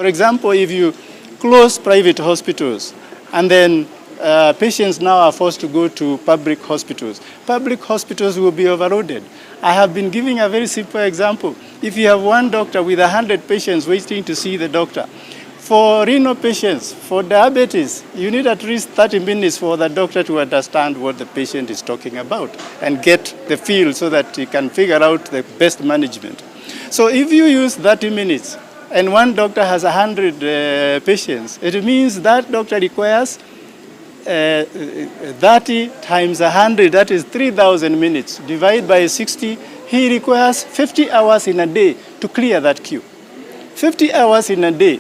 For example, if you close private hospitals and then patients now are forced to go to public hospitals will be overloaded. I have been giving a very simple example. If you have one doctor with 100 patients waiting to see the doctor, for renal patients, for diabetes, you need at least 30 minutes for the doctor to understand what the patient is talking about and get the feel so that he can figure out the best management. So if you use 30 minutes and one doctor has 100 patients, it means that doctor requires 30 times 100, that is 3,000 minutes. Divide by 60, he requires 50 hours in a day to clear that queue. 50 hours in a day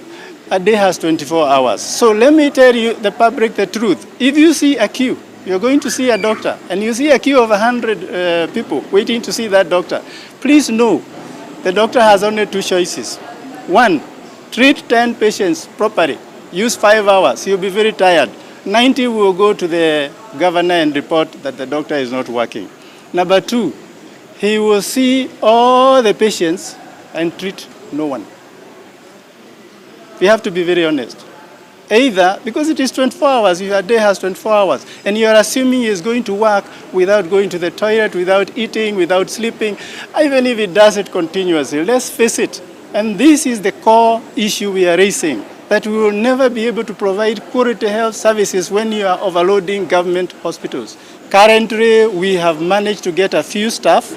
has 24 hours. So let me tell you, the public, the truth. If you see a queue, you're going to see a doctor, and you see a queue of 100 people waiting to see that doctor, please know the doctor has only two choices. One, treat 10 patients properly. Use 5 hours. You'll be very tired. 90 will go to the governor and report that the doctor is not working. Number two, he will see all the patients and treat no one. We have to be very honest. Either, because it is 24 hours, your day has 24 hours, and you are assuming he is going to work without going to the toilet, without eating, without sleeping, even if he does it continuously. Let's face it. And this is the core issue we are raising, that we will never be able to provide quality health services when you are overloading government hospitals. Currently, we have managed to get a few staff.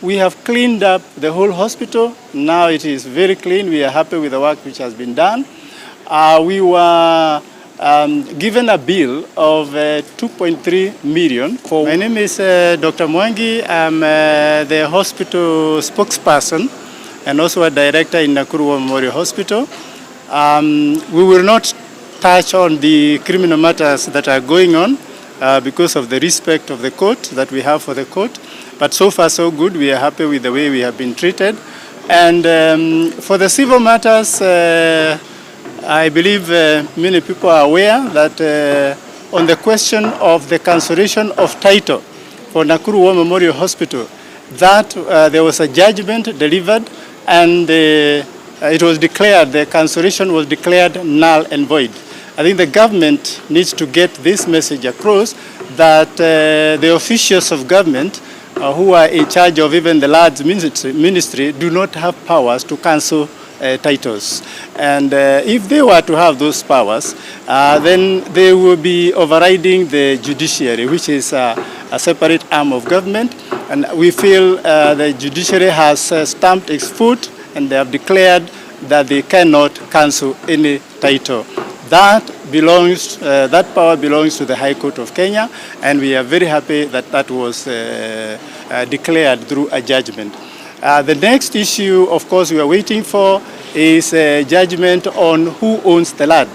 We have cleaned up the whole hospital. Now it is very clean. We are happy with the work which has been done. We were given a bill of 2.3 million. My name is Dr. Mwangi. I'm the hospital spokesperson and also a director in Nakuru Memorial Hospital. We will not touch on the criminal matters that are going on because of the respect of the court that we have for the court. But so far so good. We are happy with the way we have been treated. And for the civil matters, I believe many people are aware that on the question of the cancellation of title for Nakuru War Memorial Hospital, that there was a judgment delivered, and it was declared, the cancellation was declared null and void. I think the government needs to get this message across, that the officials of government who are in charge of even the Lord's ministry do not have powers to cancel titles. And if they were to have those powers, then they will be overriding the judiciary, which is a separate arm of government. And we feel the judiciary has stamped its foot, and they have declared that they cannot cancel any title. That power belongs to the High Court of Kenya, and we are very happy that that was declared through a judgment. The next issue, of course, we are waiting for is a judgment on who owns the land.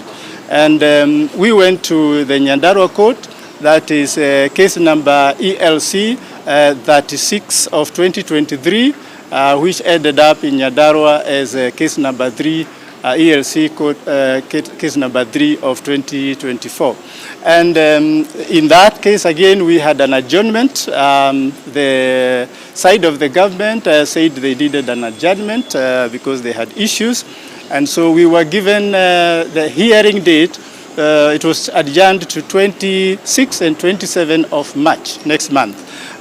And we went to the Nyandarua Court, that is case number ELC 36 of 2023, which ended up in Nyandarua as case number 3, ELC code, case number 3 of 2024. And in that case, again, we had an adjournment. The side of the government said they needed an adjournment because they had issues. And so we were given the hearing date. It was adjourned to 26 and 27 of March, next month.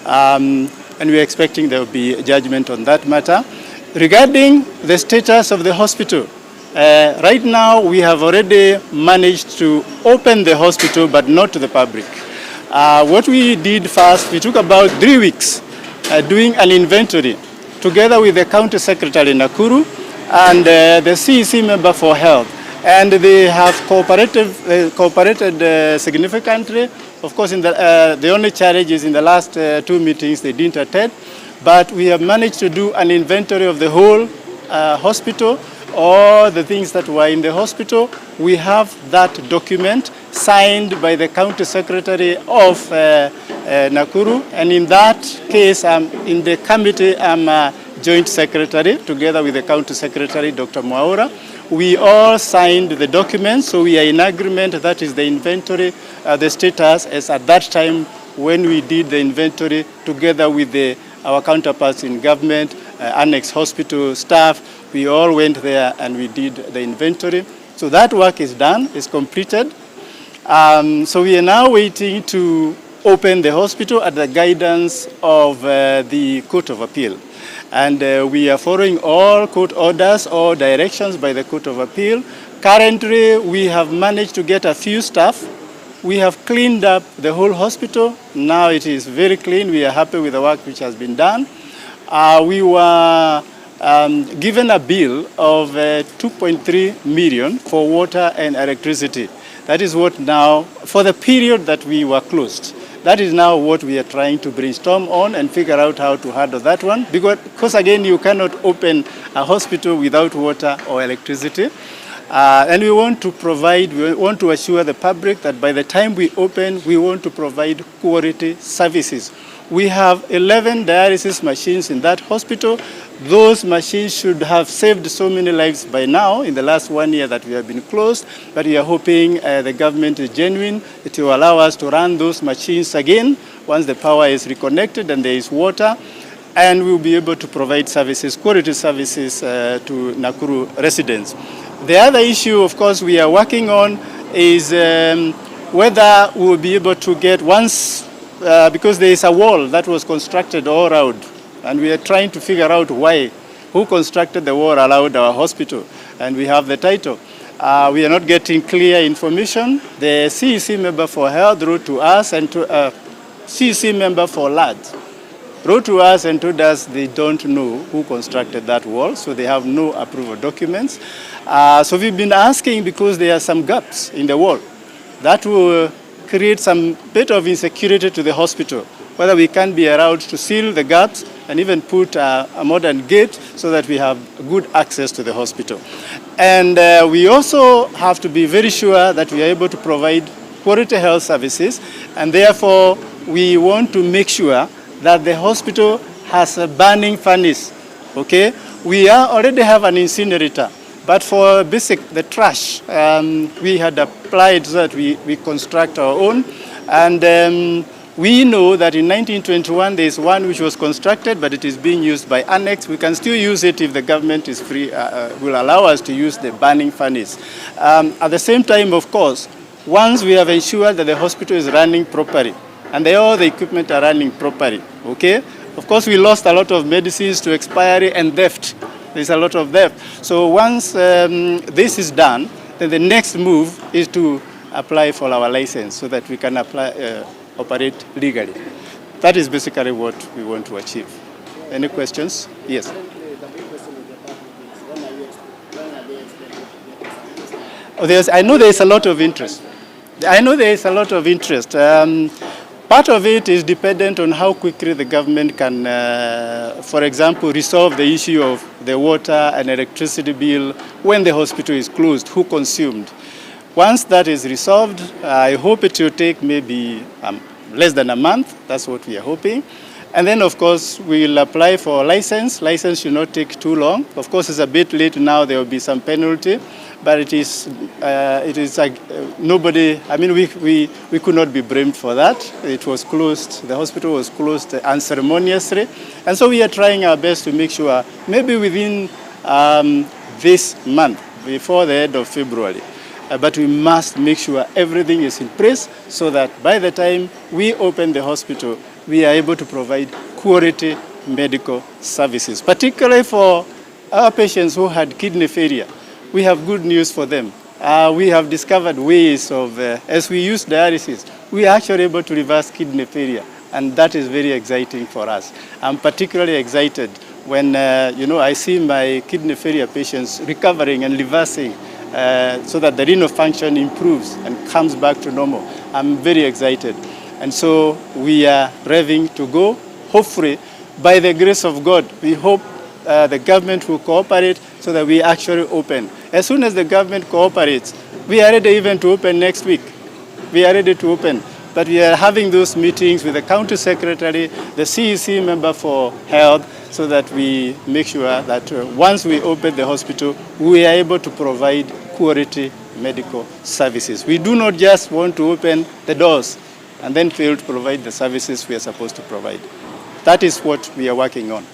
And we are expecting there will be a judgment on that matter. Regarding the status of the hospital, right now, we have already managed to open the hospital, but not to the public. What we did first, we took about 3 weeks doing an inventory together with the county secretary in Nakuru and the CEC member for health. And they have cooperated significantly. Of course, the only challenge is in the last 2 meetings they didn't attend, but we have managed to do an inventory of the whole hospital. All the things that were in the hospital, we have that document signed by the county secretary of Nakuru, and in that case, in the committee, I'm a joint secretary together with the county secretary, Dr. Mwaura. We all signed the document, so we are in agreement. That is the inventory, the status as at that time when we did the inventory together with our counterparts in government, annex hospital staff. We all went there and we did the inventory. So that work is done, is completed. So we are now waiting to open the hospital at the guidance of the Court of Appeal. And we are following all court orders or directions by the Court of Appeal. Currently, we have managed to get a few staff. We have cleaned up the whole hospital. Now it is very clean. We are happy with the work which has been done. We were given a bill of 2.3 million for water and electricity. That is what now, for the period that we were closed, that is now what we are trying to brainstorm on and figure out how to handle that one. Because again, you cannot open a hospital without water or electricity. And we want to assure the public that by the time we open, we want to provide quality services. We have 11 dialysis machines in that hospital. Those machines should have saved so many lives by now in the last 1 year that we have been closed, but we are hoping the government is genuine to allow us to run those machines again once the power is reconnected and there is water, and we'll be able to provide services, quality services to Nakuru residents. The other issue, of course, we are working on is whether we will be able to get because there is a wall that was constructed all around, and we are trying to figure out who constructed the wall around our hospital, and we have the title. We are not getting clear information. The CEC member for health wrote to us and to CEC member for LADS wrote to us and told us they don't know who constructed that wall, so they have no approval documents. So we've been asking because there are some gaps in the wall that will create some bit of insecurity to the hospital, whether we can be allowed to seal the gaps and even put a modern gate so that we have good access to the hospital. And we also have to be very sure that we are able to provide quality health services, and therefore we want to make sure that the hospital has a burning furnace, okay? We already have an incinerator, but for the trash, we had applied so that we construct our own. And we know that in 1921, there is one which was constructed, but it is being used by annex. We can still use it if the government is free, will allow us to use the burning furnace. At the same time, of course, once we have ensured that the hospital is running properly, and all the equipment are running properly, okay? Of course, we lost a lot of medicines to expiry and theft. There's a lot of theft. So once this is done, then the next move is to apply for our license so that we can operate legally. That is basically what we want to achieve. Any questions? Yes. I know there is a lot of interest. Part of it is dependent on how quickly the government can, for example, resolve the issue of the water and electricity bill when the hospital is closed, who consumed. Once that is resolved, I hope it will take maybe less than a month. That's what we are hoping. And then, of course, we will apply for a license. License should not take too long. Of course, it's a bit late now. There will be some penalty. But it is like nobody, I mean, we could not be blamed for that. It was closed, the hospital was closed unceremoniously. And so we are trying our best to make sure, maybe within this month, before the end of February, but we must make sure everything is in place so that by the time we open the hospital, we are able to provide quality medical services, particularly for our patients who had kidney failure. We have good news for them. We have discovered ways of, as we use dialysis, we are actually able to reverse kidney failure, and that is very exciting for us. I'm particularly excited when, I see my kidney failure patients recovering and reversing so that the renal function improves and comes back to normal. I'm very excited. And so we are revving to go. Hopefully, by the grace of God, we hope the government will cooperate so that we actually open. As soon as the government cooperates, we are ready even to open next week. We are ready to open. But we are having those meetings with the county secretary, the CEC member for health, so that we make sure that once we open the hospital, we are able to provide quality medical services. We do not just want to open the doors and then fail to provide the services we are supposed to provide. That is what we are working on.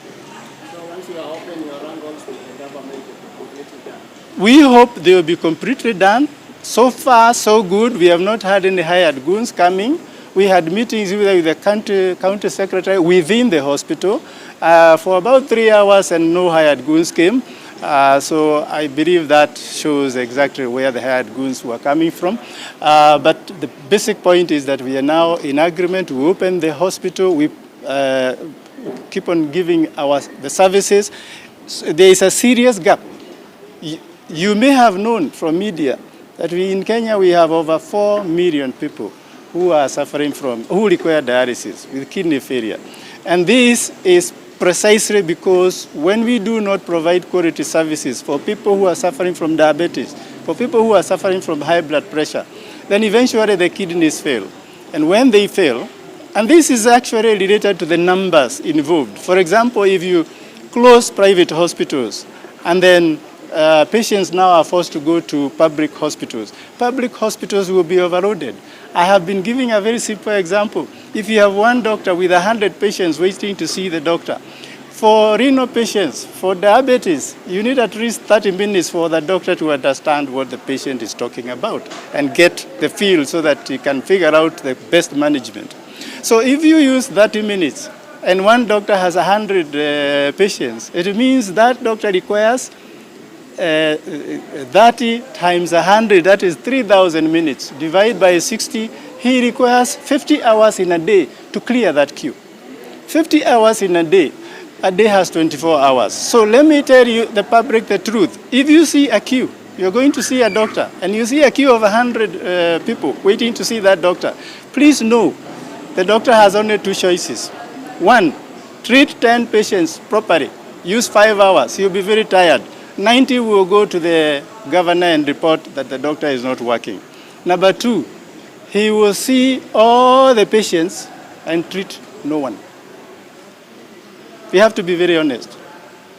So once you are open your Wrangles with the government, We hope they will be completely done. So far, so good. We have not had any hired goons coming. We had meetings with the county secretary within the hospital for about 3 hours, and no hired goons came. So I believe that shows exactly where the hired goons were coming from. But the basic point is that we are now in agreement. We open the hospital. We keep on giving the services. So there is a serious gap. You may have known from media that in Kenya we have over 4 million people who are suffering who require dialysis with kidney failure. And this is precisely because when we do not provide quality services for people who are suffering from diabetes, for people who are suffering from high blood pressure, then eventually the kidneys fail. And when they fail, and this is actually related to the numbers involved. For example, if you close private hospitals and then patients now are forced to go to public hospitals will be overloaded. I have been giving a very simple example. If you have one doctor with 100 patients waiting to see the doctor, for renal patients, for diabetes, you need at least 30 minutes for the doctor to understand what the patient is talking about and get the feel so that he can figure out the best management. So if you use 30 minutes and one doctor has 100 patients, it means that doctor requires 30 times 100, that is 3,000 minutes. Divide by 60, he requires 50 hours in a day to clear that queue. 50 hours in a day has 24 hours. So let me tell you, the public, the truth. If you see a queue, you're going to see a doctor, and you see a queue of 100 people waiting to see that doctor, please know the doctor has only 2 choices. 1, treat 10 patients properly. Use 5 hours. You'll be very tired. 90 will go to the governor and report that the doctor is not working. Number 2, he will see all the patients and treat no one. We have to be very honest.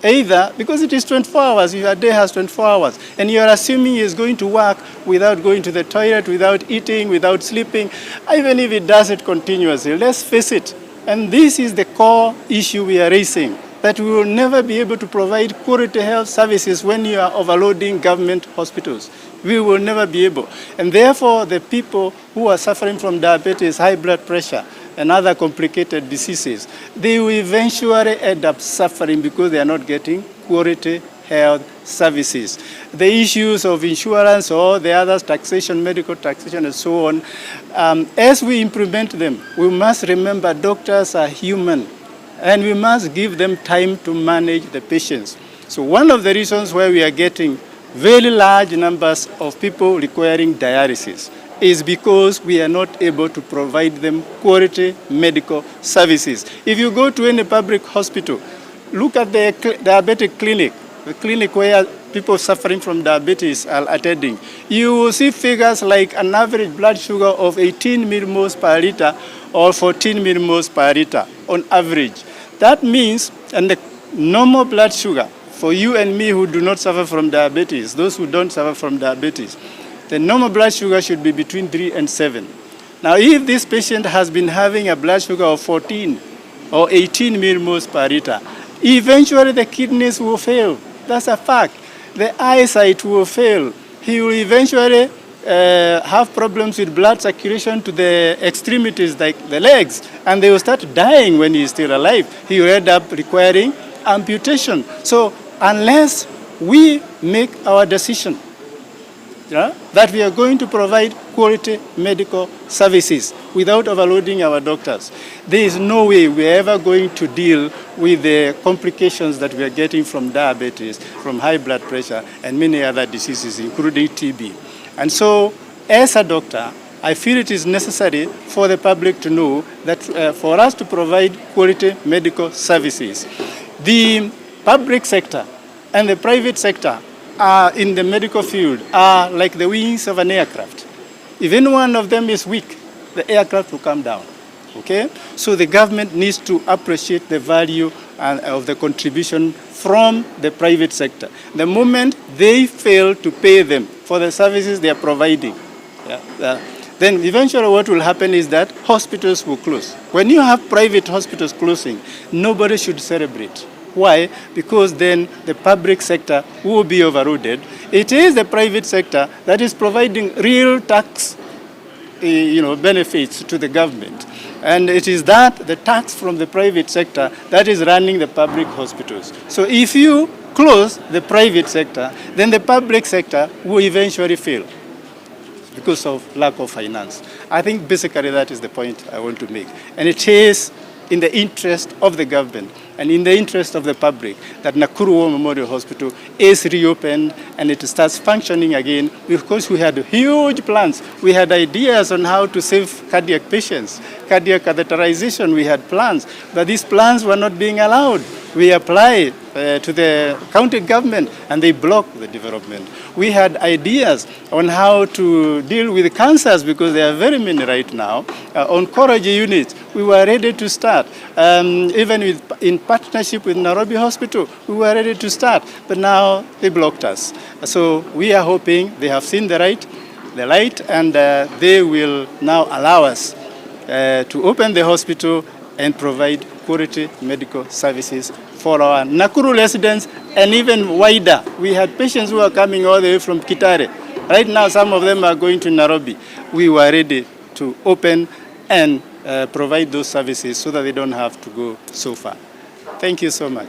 Either, because it is 24 hours, your day has 24 hours, and you are assuming he is going to work without going to the toilet, without eating, without sleeping, even if he does it continuously. Let's face it. And this is the core issue we are raising, that we will never be able to provide quality health services when you are overloading government hospitals. We will never be able. And therefore, the people who are suffering from diabetes, high blood pressure, and other complicated diseases, they will eventually end up suffering because they are not getting quality health services. The issues of insurance or the others, taxation, medical taxation, and so on, as we implement them, we must remember doctors are human, and we must give them time to manage the patients. So one of the reasons why we are getting very large numbers of people requiring dialysis is because we are not able to provide them quality medical services. If you go to any public hospital, look at the diabetic clinic, the clinic where people suffering from diabetes are attending. You will see figures like an average blood sugar of 18 millimoles per liter or 14 millimoles per liter on average. That means, and the normal blood sugar for you and me who do not suffer from diabetes, those who don't suffer from diabetes, the normal blood sugar should be between 3 and 7. Now, if this patient has been having a blood sugar of 14 or 18 millimoles per liter, eventually the kidneys will fail. That's a fact. The eyesight will fail. He will eventually have problems with blood circulation to the extremities, like the legs, and they will start dying when he is still alive. He will end up requiring amputation. So unless we make our decision that we are going to provide quality medical services without overloading our doctors, there is no way we are ever going to deal with the complications that we are getting from diabetes, from high blood pressure, and many other diseases, including TB. And so, as a doctor, I feel it is necessary for the public to know that for us to provide quality medical services, the public sector and the private sector in the medical field are like the wings of an aircraft. If any one of them is weak, the aircraft will come down. Okay? So the government needs to appreciate the value of the contribution from the private sector. The moment they fail to pay them for the services they are providing, then eventually what will happen is that hospitals will close. When you have private hospitals closing, nobody should celebrate. Why? Because then the public sector will be overloaded. It is the private sector that is providing real tax benefits to the government. And it is the tax from the private sector that is running the public hospitals. So if you close the private sector, then the public sector will eventually fail because of lack of finance. I think basically that is the point I want to make. And it is in the interest of the government and in the interest of the public that Nakuru War Memorial Hospital is reopened and it starts functioning again, because we had huge plans. We had ideas on how to save cardiac patients, cardiac catheterization. We had plans, but these plans were not being allowed. We applied to the county government and they blocked the development. We had ideas on how to deal with cancers, because there are very many right now. Oncology units, we were ready to start. Even in partnership with Nairobi Hospital, we were ready to start, but now they blocked us. So we are hoping they have seen the light, and they will now allow us to open the hospital and provide quality medical services for our Nakuru residents and even wider. We had patients who are coming all the way from Kitale. Right now, some of them are going to Nairobi. We were ready to open and provide those services so that they don't have to go so far. Thank you so much.